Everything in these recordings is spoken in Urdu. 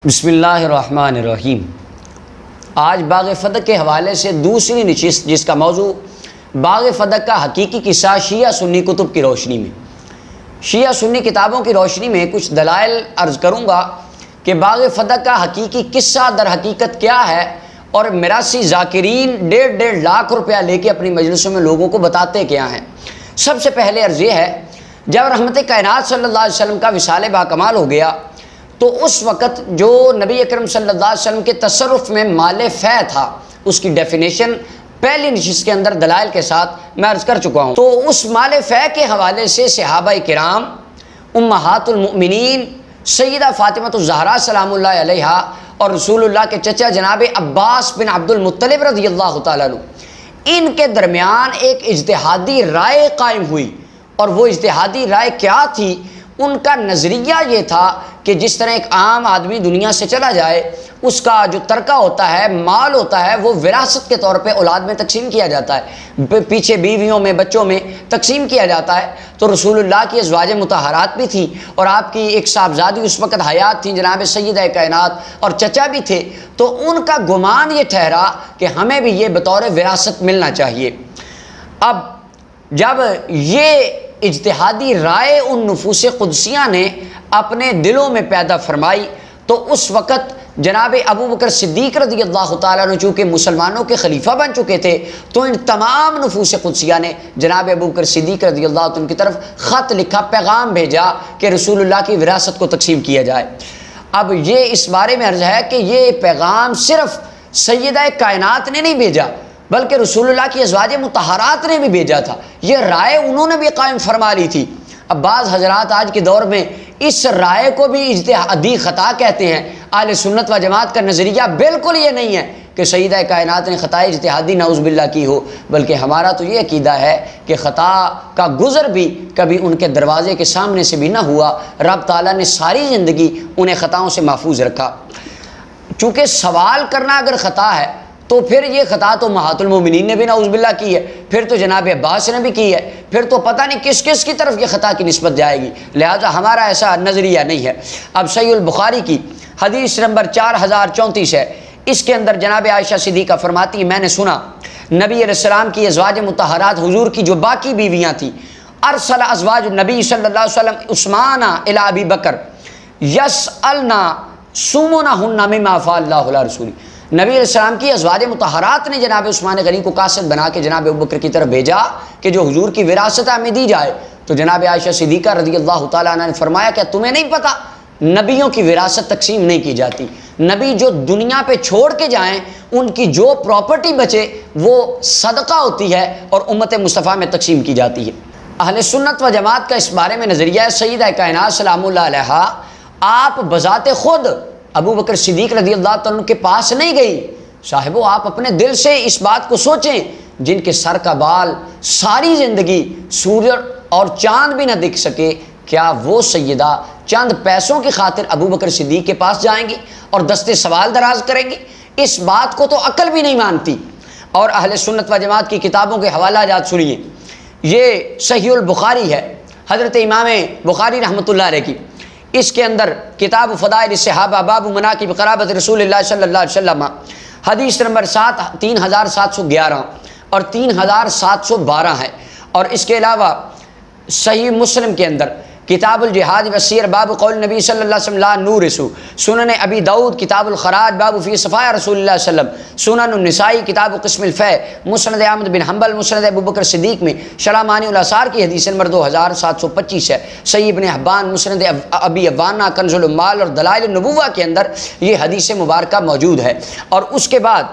بسم اللہ الرحمن الرحیم۔ آج باغ فدق کے حوالے سے دوسری نشست جس کا موضوع باغ فدق کا حقیقی قصہ شیعہ سنی کتب کی روشنی میں، شیعہ سنی کتابوں کی روشنی میں کچھ دلائل عرض کروں گا کہ باغ فدق کا حقیقی قصہ در حقیقت کیا ہے، اور میراثی ذاکرین 1.5 لاکھ روپیہ لے کے اپنی مجلسوں میں لوگوں کو بتاتے کیا ہیں۔ سب سے پہلے عرض یہ ہے، جب رحمت کائنات صلی اللہ علیہ وسلم کا وصال باکمال ہو گیا تو اس وقت جو نبی اکرم صلی اللہ علیہ وسلم کے تصرف میں مال فے تھا، اس کی ڈیفینیشن پہلی نشست کے اندر دلائل کے ساتھ میں عرض کر چکا ہوں۔ تو اس مال فے کے حوالے سے صحابہ کرام، امہات المؤمنین، سیدہ فاطمہ الزہرا سلام اللہ علیہا اور رسول اللہ کے چچا جناب عباس بن عبد المطلب رضی اللہ تعالیٰ عنہ، ان کے درمیان ایک اجتہادی رائے قائم ہوئی، اور وہ اجتہادی رائے کیا تھی؟ ان کا نظریہ یہ تھا کہ جس طرح ایک عام آدمی دنیا سے چلا جائے، اس کا جو ترکہ ہوتا ہے، مال ہوتا ہے، وہ وراثت کے طور پہ اولاد میں تقسیم کیا جاتا ہے، پیچھے بیویوں میں، بچوں میں تقسیم کیا جاتا ہے۔ تو رسول اللہ کی ازواج مطہرات بھی تھیں، اور آپ کی ایک صاحبزادی اس وقت حیات تھیں جناب سیدہ کائنات، اور چچا بھی تھے۔ تو ان کا گمان یہ ٹھہرا کہ ہمیں بھی یہ بطور وراثت ملنا چاہیے۔ اب جب یہ اجتہادی رائے ان نفوس قدسیہ نے اپنے دلوں میں پیدا فرمائی، تو اس وقت جناب ابو بکر صدیق رضی اللہ تعالیٰ عنہ چونکہ مسلمانوں کے خلیفہ بن چکے تھے، تو ان تمام نفوس قدسیہ نے جناب ابو بکر صدیق رضی اللہ عنہ کی طرف خط لکھا، پیغام بھیجا کہ رسول اللہ کی وراثت کو تقسیم کیا جائے۔ اب یہ اس بارے میں عرض ہے کہ یہ پیغام صرف سیدہ کائنات نے نہیں بھیجا، بلکہ رسول اللہ کی ازواج مطہرات نے بھی بھیجا تھا۔ یہ رائے انہوں نے بھی قائم فرما لی تھی۔ اب بعض حضرات آج کے دور میں اس رائے کو بھی اجتہادی خطا کہتے ہیں۔ اہل سنت و جماعت کا نظریہ بالکل یہ نہیں ہے کہ سیدہ کائنات نے خطا اجتہادی نعوذ باللہ کی ہو، بلکہ ہمارا تو یہ عقیدہ ہے کہ خطا کا گزر بھی کبھی ان کے دروازے کے سامنے سے بھی نہ ہوا۔ رب تعالیٰ نے ساری زندگی انہیں خطاؤں سے محفوظ رکھا۔ چونکہ سوال کرنا اگر خطا ہے تو پھر یہ خطا تو امہات المومنین نے بھی نعوذ باللہ کی ہے، پھر تو جناب عباس نے بھی کی ہے، پھر تو پتہ نہیں کس کس کی طرف یہ خطا کی نسبت جائے گی۔ لہٰذا ہمارا ایسا نظریہ نہیں ہے۔ اب صحیح البخاری کی حدیث نمبر 4034 ہے، اس کے اندر جناب عائشہ صدیقہ فرماتی، میں نے سنا نبی علیہ السلام کی ازواج مطہرات حضور کی جو باقی بیویاں تھیں، ارسل ازواج النبی صلی اللہ علیہ وسلم عثمان الی ابی بکر یسألنا سمنہن مما افاء اللہ علی رسولہ۔ نبی علیہ السلام کی ازواج مطہرات نے جناب عثمان غنی کو قاصد بنا کے جناب ابوبکر کی طرف بھیجا کہ جو حضور کی وراثت ہمیں دی جائے۔ تو جناب عائشہ صدیقہ رضی اللہ تعالیٰ عنہ نے فرمایا کہ تمہیں نہیں پتہ نبیوں کی وراثت تقسیم نہیں کی جاتی، نبی جو دنیا پہ چھوڑ کے جائیں ان کی جو پراپرٹی بچے وہ صدقہ ہوتی ہے اور امت مصطفیٰ میں تقسیم کی جاتی ہے۔ اہل سنت و جماعت کا اس بارے میں نظریہ ہے، سیدہ کائنات سلام اللہ علیہا آپ بذات خود ابو بکر صدیق رضی اللہ تعالیٰ کے پاس نہیں گئی۔ صاحبو آپ اپنے دل سے اس بات کو سوچیں، جن کے سر کا بال ساری زندگی سورج اور چاند بھی نہ دکھ سکے، کیا وہ سیدہ چند پیسوں کی خاطر ابو بکر صدیق کے پاس جائیں گی اور دستے سوال دراز کریں گی؟ اس بات کو تو عقل بھی نہیں مانتی۔ اور اہل سنت و جماعت کی کتابوں کے حوالہ جات سنیے، یہ صحیح البخاری ہے، حضرت امام بخاری رحمۃ اللہ علیہ کی، اس کے اندر کتاب فضائل الصحابہ باب مناقب قرابت رسول اللہ صلی اللہ علیہ وسلم، حدیث نمبر 3711 اور 3712 ہے۔ اور اس کے علاوہ صحیح مسلم کے اندر کتاب الجہاد والسیر باب قول نبی صلی اللہ علیہ وسلم لا نورث، سنن ابی داؤد کتاب الخراج باب فی صفایا رسول اللہ صلی اللہ علیہ وسلم، سنن النسائی کتاب قسم الفے، مسند احمد بن حنبل مسند ابو بکر صدیق میں شرح معنی الاثار کی حدیث نمبر 2725 ہے، صحیح ابن حبان مسند ابی عوانہ کنز العمال اور دلائل النبوہ کے اندر یہ حدیث مبارکہ موجود ہے۔ اور اس کے بعد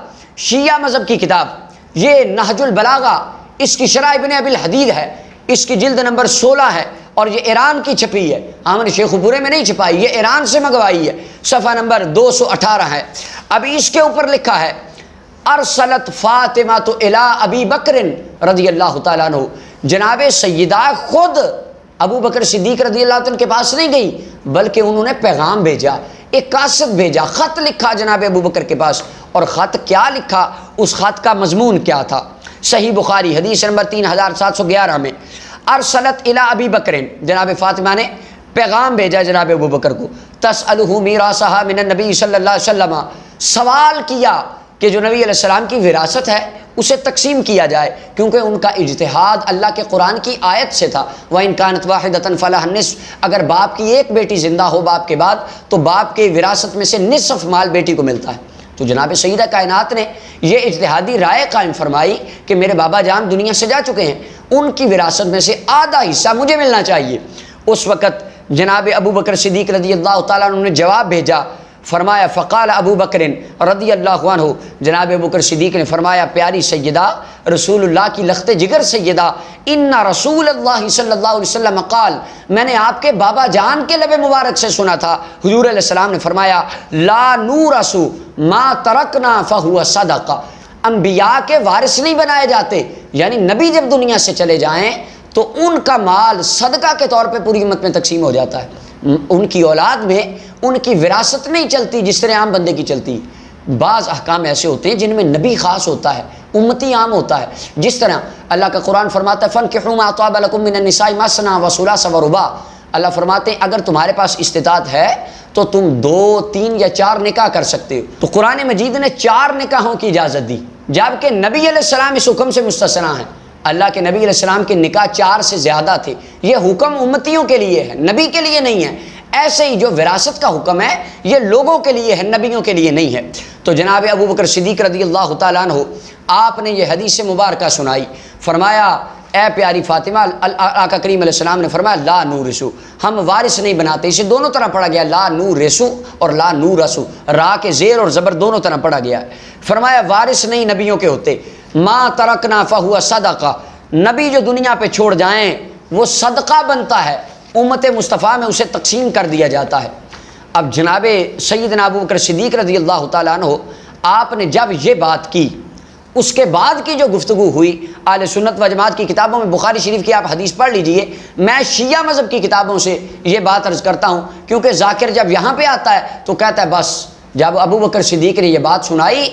شیعہ مذہب کی کتاب یہ نہج البلاغہ، اس کی شرح ابن ابی الحدید ہے، اس کی جلد نمبر 16 ہے، اور یہ ایران کی چھپی ہے، ہم نے شیخوپورے میں نہیں چھپائی، یہ ایران سے منگوائی ہے، صفحہ نمبر 218 ہے۔ اب اس کے اوپر لکھا ہے ارسلت فاطمہ تو الی ابی بکر رضی اللہ تعالیٰ عنہ، جناب سیدہ خود ابو بکر صدیق رضی اللہ عنہ کے پاس نہیں گئی، بلکہ انہوں نے پیغام بھیجا، ایک قاصد بھیجا، خط لکھا جناب ابو بکر کے پاس۔ اور خط کیا لکھا، اس خط کا مضمون کیا تھا؟ صحیح بخاری حدیث نمبر 3711 میں ارسلت الی ابی بکر، جناب فاطمہ نے پیغام بھیجا جناب ابو بکر کو، تسألہ میراثہا من النبی صلی اللہ علیہ وسلم، سوال کیا کہ جو نبی علیہ السلام کی وراثت ہے اسے تقسیم کیا جائے، کیونکہ ان کا اجتہاد اللہ کے قرآن کی آیت سے تھا، وَإِن كَانَتْ وَاحِدَةً فَلَهَا النِّصْفُ، اگر باپ کی ایک بیٹی زندہ ہو باپ کے بعد تو باپ کے وراثت میں سے نصف مال بیٹی کو ملتا ہے۔ تو جناب سیدہ کائنات نے یہ اجتہادی رائے قائم فرمائی کہ میرے بابا جان دنیا سے جا چکے ہیں، ان کی وراثت میں سے آدھا حصہ مجھے ملنا چاہیے۔ اس وقت جناب ابو بکر صدیق رضی اللہ تعالیٰ عنہ نے جواب بھیجا، فرمایا فقال ابو بکر رضی اللہ عنہ، جناب ابو بکر صدیق نے فرمایا پیاری سیدہ رسول اللہ کی لخت جگر سیدہ، ان رسول اللہ صلی اللہ علیہ وسلم قال، میں نے آپ کے بابا جان کے لب مبارک سے سنا تھا، حضور علیہ السلام نے فرمایا لا نورث ما ترکنا فہو صدقہ، انبیاء کے وارث نہیں بنائے جاتے، یعنی نبی جب دنیا سے چلے جائیں تو ان کا مال صدقہ کے طور پہ پوری امت میں تقسیم ہو جاتا ہے، ان کی اولاد میں ان کی وراثت نہیں چلتی جس طرح عام بندے کی چلتی۔ بعض احکام ایسے ہوتے ہیں جن میں نبی خاص ہوتا ہے، امتی عام ہوتا ہے، جس طرح اللہ کا قرآن فرماتا ہے فَانْكِحُوا مَا طَابَ لَكُم مِّنَ النِّسَاءِ مَثْنَىٰ وَثُلَاثَ وَرُبَاعَ، اللہ فرماتے ہیں اگر تمہارے پاس استطاعت ہے تو تم 2، 3 یا 4 نکاح کر سکتے ہو۔ تو قرآن مجید نے 4 نکاحوں کی اجازت دی، جبکہ نبی علیہ السلام اس حکم سے مستثنیٰ ہیں۔ اللہ کے نبی علیہ السلام کے نکاح 4 سے زیادہ تھے، یہ حکم امتیوں کے لیے ہے، نبی کے لیے نہیں ہے۔ ایسے ہی جو وراثت کا حکم ہے یہ لوگوں کے لیے ہے، نبیوں کے لیے نہیں ہے۔ تو جناب ابو بکر صدیق رضی اللہ تعالیٰ عنہ آپ نے یہ حدیث مبارکہ سنائی، فرمایا اے پیاری فاطمہ، آقا کریم علیہ السلام نے فرمایا لا نورثو، ہم وارث نہیں بناتے، اسے دونوں طرح پڑھا گیا، لا نورثو اور لا نورثو، را کے زیر اور زبر دونوں طرح پڑھا گیا ہے۔ فرمایا وارث نہیں نبیوں کے ہوتے، ما ترکنا فہو صدقہ، نبی جو دنیا پہ چھوڑ جائیں وہ صدقہ بنتا ہے، امت مصطفیٰ میں اسے تقسیم کر دیا جاتا ہے۔ اب جناب سیدنا ابو بکر صدیق رضی اللہ تعالیٰ عنہ آپ نے جب یہ بات کی، اس کے بعد کی جو گفتگو ہوئی اہل سنت و جماعت کی کتابوں میں، بخاری شریف کی آپ حدیث پڑھ لیجئے، میں شیعہ مذہب کی کتابوں سے یہ بات عرض کرتا ہوں، کیونکہ ذاکر جب یہاں پہ آتا ہے تو کہتا ہے بس جب ابو بکر صدیق نے یہ بات سنائی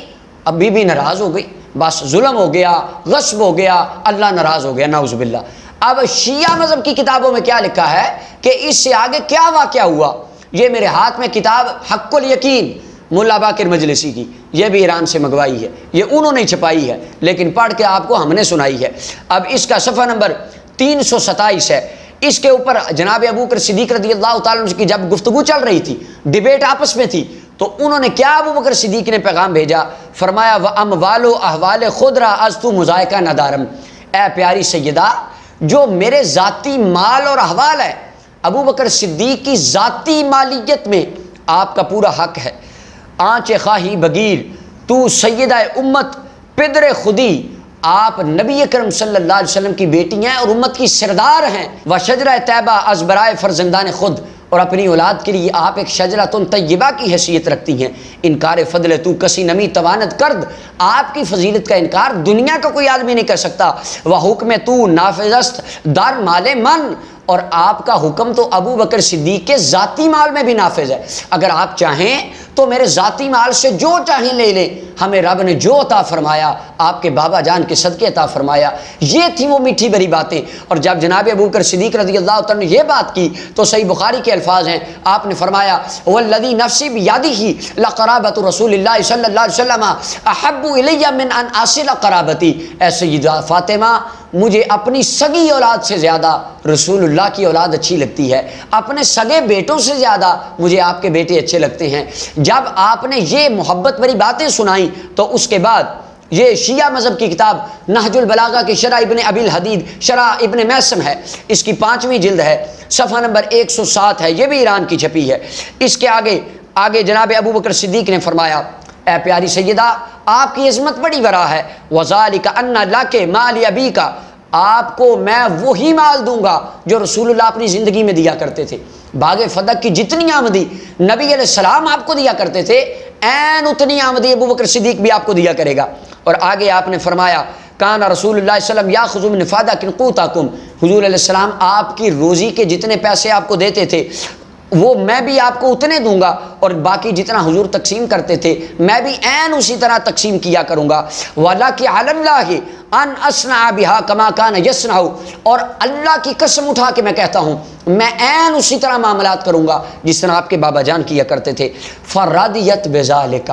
اب بی بی ناراض ہو گئی، بس ظلم ہو گیا، غصب ہو گیا، اللہ ناراض ہو گیا، نعوذ باللہ۔ اب شیعہ مذہب کی کتابوں میں کیا لکھا ہے کہ اس سے آگے کیا واقعہ ہوا، یہ میرے ہاتھ میں کتاب حق الیقین ملا باقر مجلسی کی، یہ بھی ایران سے منگوائی ہے، یہ انہوں نے چھپائی ہے لیکن پڑھ کے آپ کو ہم نے سنائی ہے۔ اب اس کا صفحہ نمبر 327 ہے، اس کے اوپر جناب ابو بکر صدیق رضی اللہ تعالیٰ عنہ کی جب گفتگو چل رہی تھی، ڈیبیٹ آپس میں تھی، تو انہوں نے کیا ابو بکر صدیق نے پیغام بھیجا، فرمایا وَأَمْوَالُ أَحْوَالِ خُدْرَ أَزْتُ مُزَائِقَ نَدَارَمْ، اے پیاری سیدہ جو میرے ذاتی مال اور احوال ہے، ابو بکر صدیق کی ذاتی مالیت میں آپ کا پورا حق ہے، آنچ خواہی بگیر تو سیدہ امت پدر خودی، آپ نبی اکرم صلی اللہ علیہ وسلم کی بیٹی ہیں اور امت کی سردار ہیں، وشجرہ طیبہ از برائے فرزندان خود، اور اپنی اولاد کے لیے آپ ایک شجرۃ طیبہ کی حیثیت رکھتی ہیں، انکار فضل تو کسی نمی توانت کرد، آپ کی فضیلت کا انکار دنیا کا کوئی آدمی نہیں کر سکتا، وحکم تو نافذست در مال من، اور آپ کا حکم تو ابو بکر صدیق کے ذاتی مال میں بھی نافذ ہے، اگر آپ چاہیں تو میرے ذاتی مال سے جو چاہیں لے لیں، ہمیں رب نے جو عطا فرمایا آپ کے بابا جان کے صدقے عطا فرمایا۔ یہ تھی وہ میٹھی بھری باتیں، اور جب جناب ابو بکر صدیق رضی اللہ تعالیٰ نے یہ بات کی تو صحیح بخاری کے الفاظ ہیں، آپ نے فرمایا والذی نفسی بیدہ لقرابۃ رسول اللہ صلی اللہ علیہ وسلم احب الی من ان اصل قرابتی، اے سیدہ فاطمہ مجھے اپنی سگی اولاد سے زیادہ رسول اللہ کی اولاد اچھی لگتی ہے، اپنے سگے بیٹوں سے زیادہ مجھے آپ کے بیٹے اچھے لگتے ہیں۔ جب آپ نے یہ محبت بھری باتیں سنائیں تو اس کے بعد یہ شیعہ مذہب کی کتاب نہج البلاغہ کی شرح ابن ابی الحدید شرح ابن میسم ہے، اس کی 5ویں جلد ہے، صفحہ نمبر 107 ہے، یہ بھی ایران کی چھپی ہے۔ اس کے آگے جناب ابو بکر صدیق نے فرمایا اے پیاری سیدہ آپ کی عظمت بڑی ورا ہے، وَذَلِكَ أَنَّ لَكَ مَالِ أَبِيكَ، آپ کو میں وہی مال دوں گا جو رسول اللہ اپنی زندگی میں دیا کرتے تھے، باغ فدق کی جتنی آمدی نبی علیہ السلام آپ کو دیا کرتے تھے این اتنی آمدی ابو بکر صدیق بھی آپ کو دیا کرے گا۔ اور آگے آپ نے فرمایا کان رسول اللہ صلی اللہ علیہ وسلم یاخذ من فادق قوتکم، حضور علیہ السلام آپ کی روزی کے جتنے پیسے آپ کو دیتے تھے وہ میں بھی آپ کو اتنے دوں گا، اور باقی جتنا حضور تقسیم کرتے تھے میں بھی عین اسی طرح تقسیم کیا کروں گا۔ وَلَكِ عَلَى اللَّهِ أَنْ أَصْنَعَ بِهَا كَمَا كَانَ يَصْنَعُ، اور اللہ کی قسم اٹھا کے میں کہتا ہوں میں عین اسی طرح معاملات کروں گا جس طرح آپ کے بابا جان کیا کرتے تھے۔ فَرَضِيَتْ بِذَلِكَ،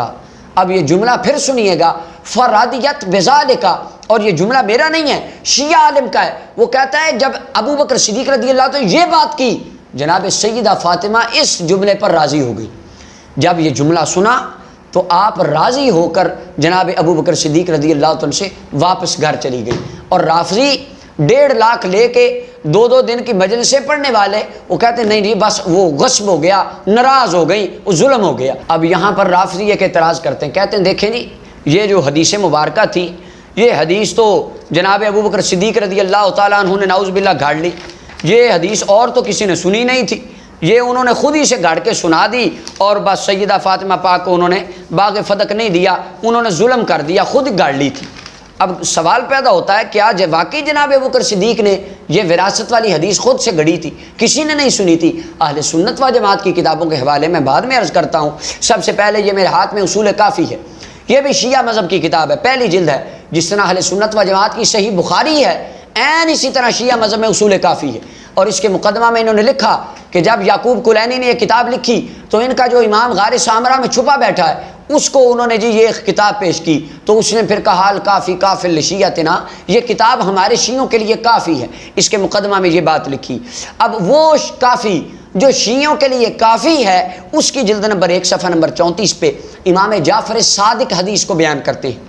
اب یہ جملہ پھر سنیے گا، فَرَضِيَتْ بِذَلِكَ، اور یہ جملہ میرا نہیں ہے، شیعہ عالم کا ہے۔ وہ کہتا ہے جب ابو بکر صدیق رضی اللہ عنہ یہ بات کی، جناب سیدہ فاطمہ اس جملے پر راضی ہو گئی۔ جب یہ جملہ سنا تو آپ راضی ہو کر جناب ابو بکر صدیق رضی اللہ عنہ سے واپس گھر چلی گئی، اور رافضی 1.5 لاکھ لے کے 2 دن کی مجلسیں پڑھنے والے وہ کہتے ہیں نہیں جی بس وہ غصب ہو گیا، ناراض ہو گئی، وہ ظلم ہو گیا۔ اب یہاں پر رافضی ایک اعتراض کرتے ہیں، کہتے ہیں دیکھیں جی یہ جو حدیث مبارکہ تھی، یہ حدیث تو جناب ابو بکر صدیق رضی اللہ تعالیٰ عنہ نے نعوذ باللہ گھاڑ لی، یہ حدیث اور تو کسی نے سنی نہیں تھی، یہ انہوں نے خود ہی سے گھاڑ کے سنا دی، اور بس سیدہ فاطمہ پاک کو انہوں نے باغ فدق نہیں دیا، انہوں نے ظلم کر دیا، خود گھاڑ لی تھی۔ اب سوال پیدا ہوتا ہے کیا واقعی جناب ابو بکر صدیق نے یہ وراثت والی حدیث خود سے گھڑی تھی، کسی نے نہیں سنی تھی؟ اہل سنت و جماعت کی کتابوں کے حوالے میں بعد میں عرض کرتا ہوں۔ سب سے پہلے یہ میرے ہاتھ میں اصول کافی ہے، یہ بھی شیعہ مذہب کی کتاب ہے، پہلی جلد ہے، جس طرح اہل سنت و جماعت کی صحیح بخاری ہے، عین اسی طرح شیعہ مذہب میں اصول کافی ہے۔ اور اس کے مقدمہ میں انہوں نے لکھا کہ جب یعقوب کلینی نے یہ کتاب لکھی تو ان کا جو امام غار سامرا میں چھپا بیٹھا ہے اس کو انہوں نے جی یہ کتاب پیش کی، تو اس نے پھر کہا الکافی کافی لشیعتنا، یہ کتاب ہمارے شیعوں کے لیے کافی ہے، اس کے مقدمہ میں یہ بات لکھی۔ اب وہ کافی جو شیعوں کے لیے کافی ہے اس کی جلد نمبر 1 صفحہ نمبر 34 پہ امام جعفر صادق حدیث کو بیان کرتے ہیں۔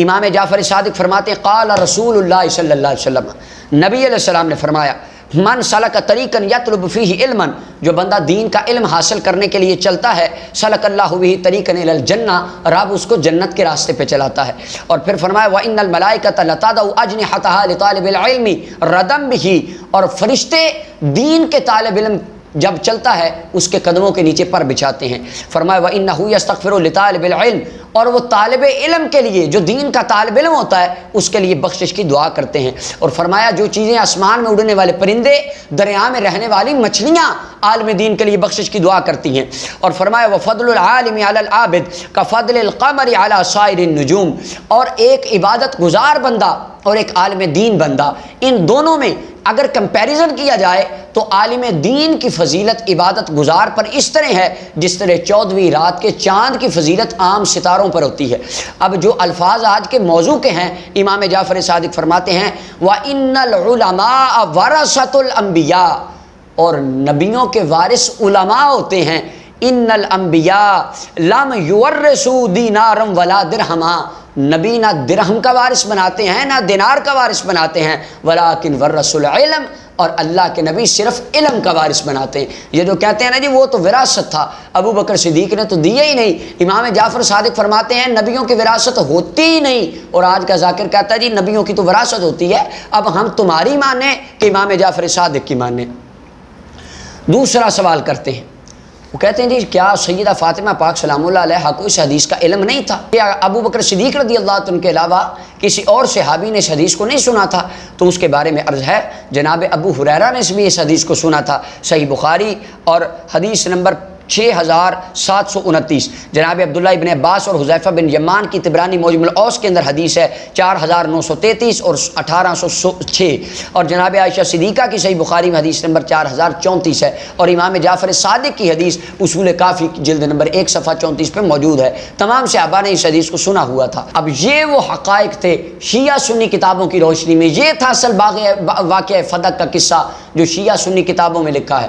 امام جعفر صادق فرماتے ہیں قال رسول اللہ صلی اللہ علیہ وسلم، نبی علیہ السلام نے فرمایا من سلک طریقا یطلب فیہ علما، جو بندہ دین کا علم حاصل کرنے کے لیے چلتا ہے، سلک اللہ بہ طریقا الی الجنہ، رب اس کو جنت کے راستے پہ چلاتا ہے۔ اور پھر فرمایا وان الملائکۃ لتضع اجنحتها لطالب العلم ردا بہ، اور فرشتے دین کے طالب علم جب چلتا ہے اس کے قدموں کے نیچے پر بچھاتے ہیں۔ فرمایا وَإِنَّهُ يَسْتَغْفِرُ لِطَالِبِ الْعِلْمِ، اور وہ طالب علم کے لیے جو دین کا طالب علم ہوتا ہے اس کے لیے بخشش کی دعا کرتے ہیں۔ اور فرمایا جو چیزیں آسمان میں اڑنے والے پرندے، دریا میں رہنے والی مچھلیاں عالم دین کے لیے بخشش کی دعا کرتی ہیں۔ اور فرمایا وَفَضْلُ الْعَالِمِ عَلَى الْعَابِدِ كَفَضْلِ الْقَمَرِ عَلَى سَائِرِ النُّجُومِ، اور ایک عبادت گزار بندہ اور ایک عالم دین بندہ، ان دونوں میں اگر کمپیریزن کیا جائے تو عالم دین کی فضیلت عبادت گزار پر اس طرح ہے جس طرح 14ویں رات کے چاند کی فضیلت عام ستاروں پر ہوتی ہے۔ اب جو الفاظ آج کے موضوع کے ہیں، امام جعفر صادق فرماتے ہیں وَإِنَّ الْعُلَمَاءَ وَرَثَةُ الْأَنْبِيَاءِ، اور نبیوں کے وارث علماء ہوتے ہیں۔ ان الانبیاء لم یورثوا دینارا ولا درہما، نبی نہ درہم کا وارث بناتے ہیں نہ دینار کا وارث بناتے ہیں، ولیکن ورثوا العلم، اور اللہ کے نبی صرف علم کا وارث بناتے ہیں۔ یہ جو کہتے ہیں نا جی وہ تو وراثت تھا، ابو بکر صدیق نے تو دیا ہی نہیں، امام جعفر صادق فرماتے ہیں نبیوں کی وراثت ہوتی ہی نہیں، اور آج کا ذاکر کہتا ہے جی نبیوں کی تو وراثت ہوتی ہے، اب ہم تمہاری مانیں کہ امام جعفر صادق کی مانیں۔ دوسرا سوال کرتے ہیں، وہ کہتے ہیں جی کیا سیدہ فاطمہ پاک سلام اللہ علیہا کو اس حدیث کا علم نہیں تھا؟ کیا ابو بکر صدیق رضی اللہ عنہ کے علاوہ کسی اور صحابی نے اس حدیث کو نہیں سنا تھا؟ تو اس کے بارے میں عرض ہے جناب ابو ہریرہ نے بھی اس حدیث کو سنا تھا، صحیح بخاری اور حدیث نمبر 6729، جناب عبداللہ ابن عباس اور حذیفہ بن یمان کی طبرانی معجم الاوسط کے اندر حدیث ہے 4933 اور 1806، اور جناب عائشہ صدیقہ کی صحیح بخاری میں حدیث نمبر 4034 ہے، اور امام جعفر صادق کی حدیث اصول کافی جلد نمبر 1 صفحہ 34 پہ موجود ہے۔ تمام صحابہ نے اس حدیث کو سنا ہوا تھا۔ اب یہ وہ حقائق تھے شیعہ سنی کتابوں کی روشنی میں، یہ تھا اصل واقعہ فدق کا قصہ جو شیعہ سنی کتابوں میں لکھا ہے۔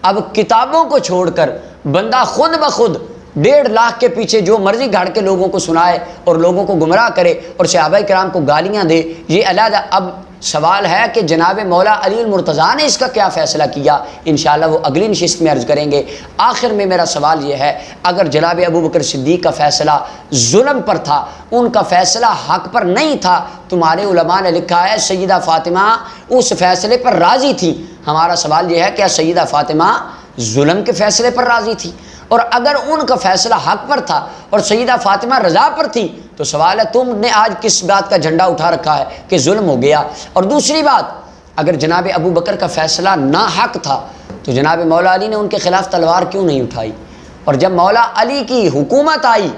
اب کتابوں کو چھوڑ کر بندہ خود بخود 1.5 لاکھ کے پیچھے جو مرضی گھڑ کے لوگوں کو سنائے اور لوگوں کو گمراہ کرے اور صحابہ کرام کو گالیاں دے، یہ علیحدہ۔ اب سوال ہے کہ جناب مولا علی المرتضیٰ نے اس کا کیا فیصلہ کیا، انشاءاللہ وہ اگلی نشست میں عرض کریں گے۔ آخر میں میرا سوال یہ ہے، اگر جناب ابو بکر صدیق کا فیصلہ ظلم پر تھا، ان کا فیصلہ حق پر نہیں تھا، تمہارے علماء نے لکھا ہے سیدہ فاطمہ اس فیصلے پر راضی تھی۔ ہمارا سوال یہ ہے کیا سیدہ فاطمہ ظلم کے فیصلے پر راضی تھی؟ اور اگر ان کا فیصلہ حق پر تھا اور سیدہ فاطمہ رضا پر تھی تو سوال ہے تم نے آج کس بات کا جھنڈا اٹھا رکھا ہے کہ ظلم ہو گیا؟ اور دوسری بات، اگر جناب ابو بکر کا فیصلہ ناحق تھا تو جناب مولا علی نے ان کے خلاف تلوار کیوں نہیں اٹھائی؟ اور جب مولا علی کی حکومت آئی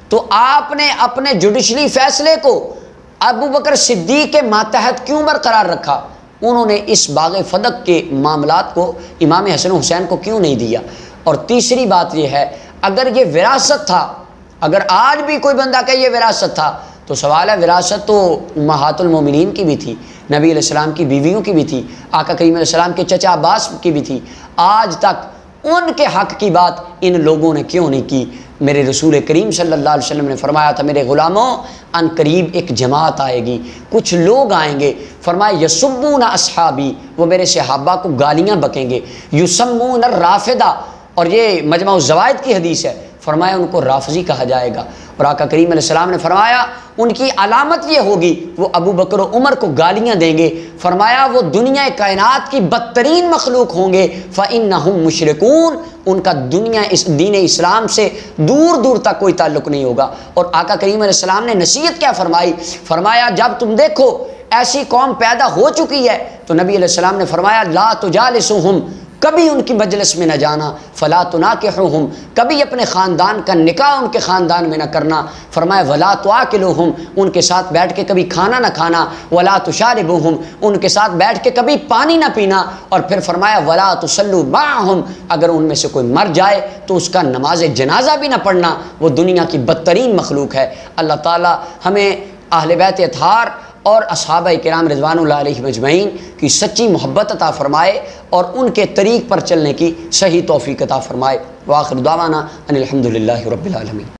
تو آپ نے اپنے جوڈیشلی فیصلے کو ابو بکر صدیق کے ماتحت کیوں برقرار رکھا؟ انہوں نے اس باغ فدق کے معاملات کو امام حسن و حسین کو کیوں نہیں دیا؟ اور تیسری بات یہ ہے، اگر یہ وراثت تھا، اگر آج بھی کوئی بندہ کہ یہ وراثت تھا، تو سوال ہے وراثت تو امہات المومنین کی بھی تھی، نبی علیہ السلام کی بیویوں کی بھی تھی، آقا کریم علیہ السلام کے چچا عباس کی بھی تھی، آج تک ان کے حق کی بات ان لوگوں نے کیوں نہیں کی؟ میرے رسول کریم صلی اللہ علیہ وسلم نے فرمایا تھا، میرے غلاموں ان قریب ایک جماعت آئے گی، کچھ لوگ آئیں گے، فرمایا یسبون اصحابی، وہ میرے صحابہ کو گالیاں بکیں گے، یسمون الرافدہ، اور یہ مجمع الزوائد کی حدیث ہے، فرمایا ان کو رافضی کہا جائے گا، اور آقا کریم علیہ السلام نے فرمایا ان کی علامت یہ ہوگی وہ ابو بکر و عمر کو گالیاں دیں گے، فرمایا وہ دنیا کائنات کی بدترین مخلوق ہوں گے، فَإِنَّهُمْ مُشْرِكُونَ، ان کا دنیا اس دین اسلام سے دور دور تک کوئی تعلق نہیں ہوگا۔ اور آقا کریم علیہ السلام نے نصیحت کیا فرمائی؟ فرمایا جب تم دیکھو ایسی قوم پیدا ہو چکی ہے تو نبی علیہ السلام نے فرمایا لا تجالسوہم، کبھی ان کی مجلس میں نہ جانا، فلا تناکحوہم، کبھی اپنے خاندان کا نکاح ان کے خاندان میں نہ کرنا، فرمایا ولا تواکلوہم، ان کے ساتھ بیٹھ کے کبھی کھانا نہ کھانا، ولا تشاربوہم، ان کے ساتھ بیٹھ کے کبھی پانی نہ پینا، اور پھر فرمایا ولا تصلوا معہم، اگر ان میں سے کوئی مر جائے تو اس کا نماز جنازہ بھی نہ پڑھنا، وہ دنیا کی بدترین مخلوق ہے۔ اللہ تعالی ہمیں اہل بیت اطہار اور اصحابہ کرام رضوان اللہ علیہم اجمعین کی سچی محبت عطا فرمائے اور ان کے طریق پر چلنے کی صحیح توفیق عطا فرمائے۔ وآخر دعوانا ان الحمدللہ رب العالمین۔